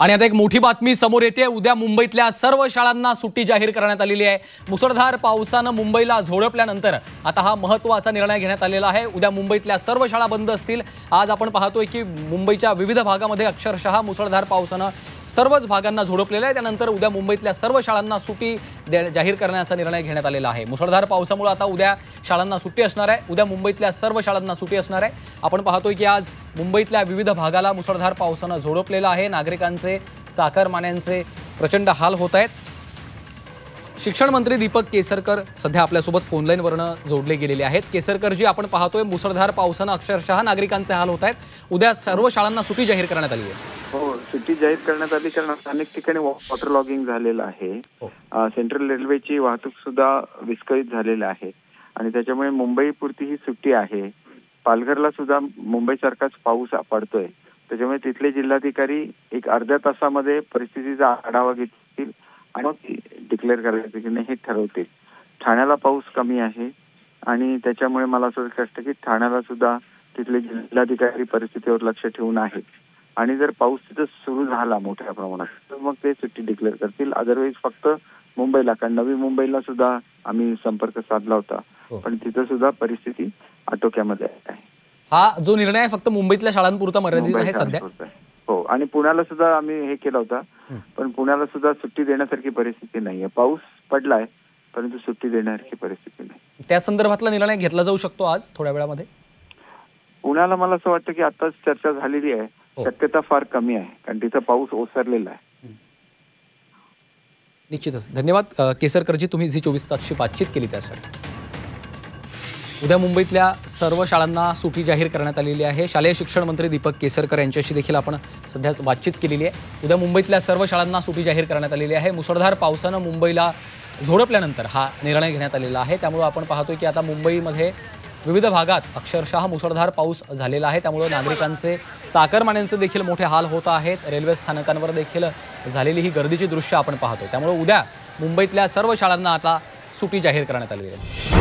आणि आता एक मोठी बातमी समोर येते। उद्या मुंबईतल्या सर्व शाळांना सुट्टी जाहीर करण्यात आलेली आहे। मुसळधार पावसाने मुंबईला झोडपल्यानंतर आता हा महत्त्वाचा निर्णय घेण्यात आलेला आहे। उद्या मुंबईतल्या सर्व शाळा बंद असतील। आज आपण पाहतोय की मुंबईच्या विविध भागामध्ये अक्षरशः मुसळधार पावसाने सर्वच भागांना झोडपलेलं आहे। त्यानंतर उद्या मुंबईतल्या सर्व शाळांना सुट्टी जाहीर करण्याचा निर्णय घेण्यात आलेला आहे। मुसळधार पावसामुळे आता उद्या शाळांना सुट्टी असणार आहे। उद्या मुंबईतल्या सर्व शाळांना सुट्टी असणार आहे। आपण पाहतोय की आज मुंबईतल्या विविध भागाला मुसळधार पावसाने झोडपलेलं आहे। नागरिकांचे चाकरमान्यांचे प्रचंड हाल होत आहेत। शिक्षण मंत्री दीपक केसरकर सध्या आपल्यासोबत फोन लाईनवरनं जोडले गेलेले आहेत। केसरकर जी, आपण पाहतोय मुसळधार पावसाने अक्षरशः नागरिकांचे हाल होत आहेत। उद्या सर्व शाळांना सुट्टी जाहीर करण्यात आली आहे। हो, सुट्टी जाहीर करण्यात आली कारण अनेक ठिकाणी वॉटर लॉगिंग झालेलं आहे। सेंट्रल रेल्वेची वाहतूक सुद्धा विस्कळीत झालेली आहे आणि त्याच्यामुळे मुंबईपुरती ही सुट्टी आहे। पालघरला सुद्धा मुंबईसारखाच पाऊस पडतोय, त्याच्यामुळे तिथले जिल्हाधिकारी एक अर्ध्या तासामध्ये परिस्थितीचा आढावा घेतील आणि डिक्लेअर करायचं की नाही हे ठरवतील। ठाण्याला पाऊस कमी आहे आणि त्याच्यामुळे मला असं वाटतं की ठाण्याला सुद्धा तिथले जिल्हाधिकारी परिस्थितीवर लक्ष ठेवून आहेत आणि जर पाऊस तिथं सुरू झाला मोठ्या प्रमाणात तर मग ते सुट्टी डिक्लेअर करतील। अदरवाईज फक्त मुंबईला, कारण नवी मुंबईला सुद्धा आम्ही संपर्क साधला होता, पण तिथं सुद्धा परिस्थिती आटोक्यामध्ये आहे। हा जो निर्णय आहे फक्त मुंबईतल्या शाळांपुरता मर्यादित आहे सध्या। हो, आणि पुण्याला सुद्धा आम्ही हे केलं होतं, पण पुण्याला सुद्धा सुट्टी देण्यासारखी परिस्थिती नाहीये। पाऊस पडलाय परंतु सुट्टी देण्यासारखी परिस्थिती नाही। त्या संदर्भातला निर्णय घेतला जाऊ शकतो आज थोड्या वेळामध्ये। पुण्याला मला असं वाटतं की आताच चर्चा झालेली आहे, शक्यता फार कमी आहे कारण तिथं पाऊस ओसरलेला आहे। निश्चितच धन्यवाद केसरकरजी, तुम्ही झी 24 तासशी बातचीत केली त्यासाठी। उद्या मुंबईतल्या सर्व शाळांना सुट्टी जाहीर करण्यात आलेली आहे। शालेय शिक्षण मंत्री दीपक केसरकर यांच्याशी देखील आपण सध्याच बातचीत केलेली आहे। उद्या मुंबईतल्या सर्व शाळांना सुट्टी जाहीर करण्यात आलेली आहे। मुसळधार पावसाने मुंबईला झोडपल्यानंतर हा निर्णय घेण्यात आलेला आहे। त्यामुळे आपण पाहतोय की आता मुंबईमध्ये विविध भागात अक्षरशः मुसळधार पाऊस झालेला आहे। त्यामुळे नागरिकांचे चाकरमान्यांचे देखील मोठे हाल होत आहेत। रेल्वे स्थानकांवर देखील झालेली ही गर्दीची दृश्य आपण पाहतोय। त्यामुळे उद्या मुंबईतल्या सर्व शाळांना आता सुट्टी जाहीर करण्यात आलेली आहे।